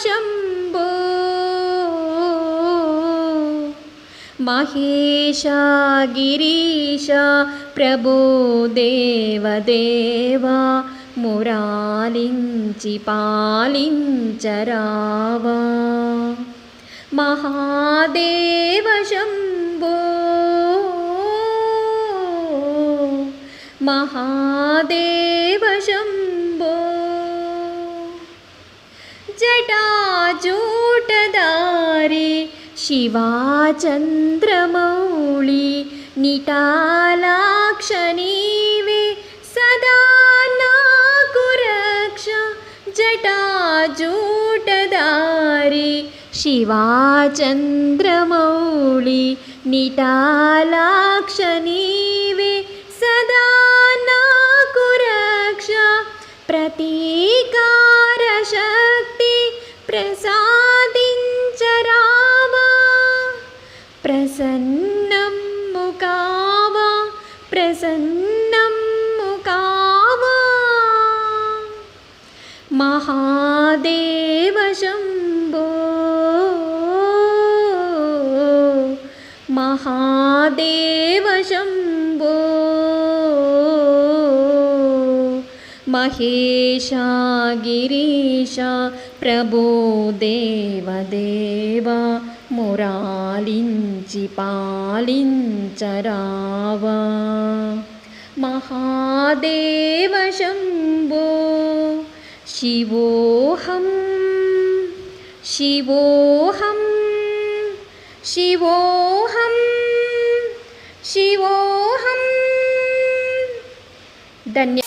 शम्भो महेशा गिरीशा प्रभो देवदेवा मुरालिंचि पालिंचरावा महादेव शम्भो महादेव शम्भो जटाजूटधारी शिवाचन्द्रमौळि निटालाक्ष नीवे सदा नाकु रक्ष जटाजूटधारी शिवाचन्द्रमौळि निटालाक्ष नीवे सदा नाकु रक्ष प्रतीकार शक्ति प्रसादिंचरावा प्रसन्नं मुकावा प्रसन्नं मुकावा महादेव शम्भो महादेव शम्भो महेशा गिरीशा प्रभो देवदेवा मुरालिंचि पालिंचरावा महादेव शम्भो शिवोऽहं शिवोऽहं शिवोऽहं शिवोऽहं धन्य